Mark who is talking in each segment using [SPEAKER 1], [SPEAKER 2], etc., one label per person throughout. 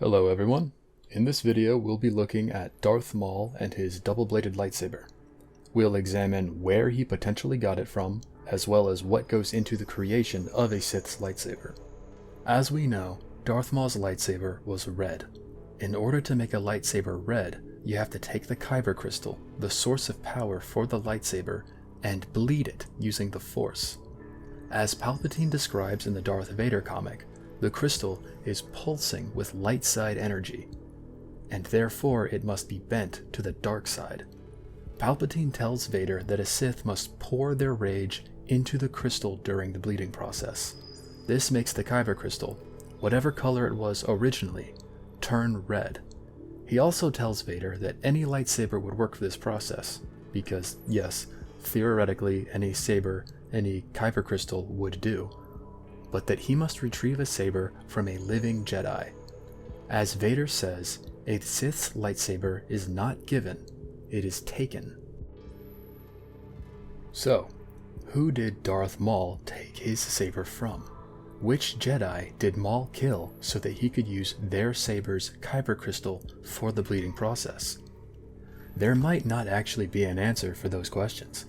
[SPEAKER 1] Hello everyone. In this video we'll be looking at Darth Maul and his double-bladed lightsaber. We'll examine where he potentially got it from, as well as what goes into the creation of a Sith's lightsaber. As we know, Darth Maul's lightsaber was red. In order to make a lightsaber red, you have to take the kyber crystal, the source of power for the lightsaber, and bleed it using the Force. As Palpatine describes in the Darth Vader comic, the crystal is pulsing with light side energy, and therefore it must be bent to the dark side. Palpatine tells Vader that a Sith must pour their rage into the crystal during the bleeding process. This makes the kyber crystal, whatever color it was originally, turn red. He also tells Vader that any lightsaber would work for this process, because yes, theoretically any kyber crystal would do, but that he must retrieve a saber from a living Jedi. As Vader says, a Sith's lightsaber is not given, it is taken. So, who did Darth Maul take his saber from? Which Jedi did Maul kill so that he could use their saber's kyber crystal for the bleeding process? There might not actually be an answer for those questions.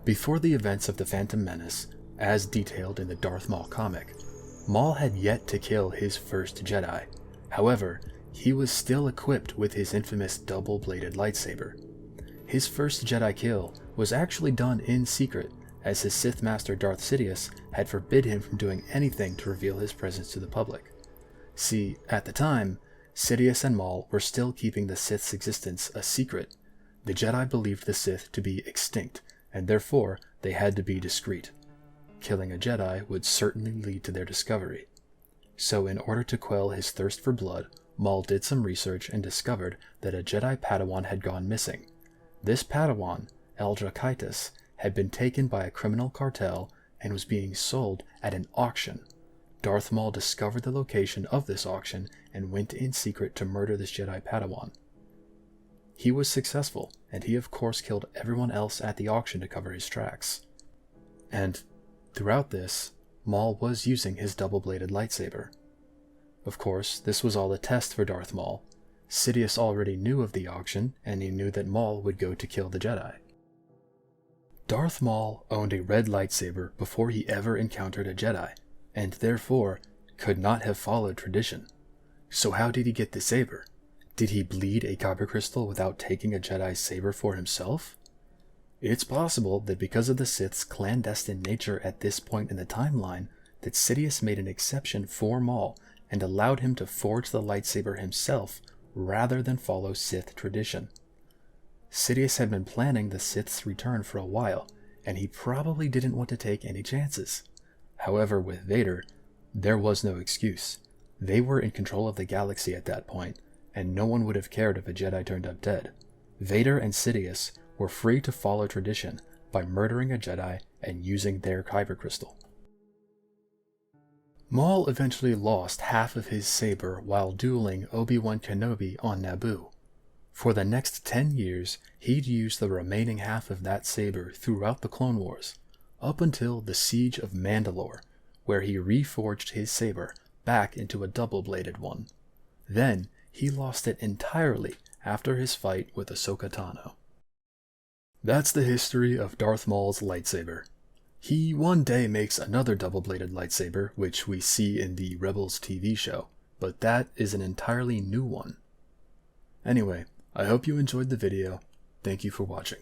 [SPEAKER 1] Before the events of the Phantom Menace, as detailed in the Darth Maul comic, Maul had yet to kill his first Jedi. However, he was still equipped with his infamous double-bladed lightsaber. His first Jedi kill was actually done in secret, as his Sith Master Darth Sidious had forbid him from doing anything to reveal his presence to the public. See, at the time, Sidious and Maul were still keeping the Sith's existence a secret. The Jedi believed the Sith to be extinct, and therefore they had to be discreet. Killing a Jedi would certainly lead to their discovery. So in order to quell his thirst for blood, Maul did some research and discovered that a Jedi Padawan had gone missing. This Padawan, Eldra Kaitis, had been taken by a criminal cartel and was being sold at an auction. Darth Maul discovered the location of this auction and went in secret to murder this Jedi Padawan. He was successful, and he of course killed everyone else at the auction to cover his tracks. And throughout this, Maul was using his double-bladed lightsaber. Of course, this was all a test for Darth Maul. Sidious already knew of the auction, and he knew that Maul would go to kill the Jedi. Darth Maul owned a red lightsaber before he ever encountered a Jedi, and therefore could not have followed tradition. So how did he get the saber? Did he bleed a kyber crystal without taking a Jedi's saber for himself? It's possible that because of the Sith's clandestine nature at this point in the timeline, that Sidious made an exception for Maul and allowed him to forge the lightsaber himself rather than follow Sith tradition. Sidious had been planning the Sith's return for a while, and he probably didn't want to take any chances. However, with Vader, there was no excuse. They were in control of the galaxy at that point, and no one would have cared if a Jedi turned up dead. Vader and Sidious were free to follow tradition by murdering a Jedi and using their kyber crystal. Maul eventually lost half of his saber while dueling Obi-Wan Kenobi on Naboo. For the next 10 years, he'd use the remaining half of that saber throughout the Clone Wars, up until the Siege of Mandalore, where he reforged his saber back into a double-bladed one. Then, he lost it entirely after his fight with Ahsoka Tano. That's the history of Darth Maul's lightsaber. He one day makes another double-bladed lightsaber, which we see in the Rebels TV show, but that is an entirely new one. Anyway, I hope you enjoyed the video. Thank you for watching.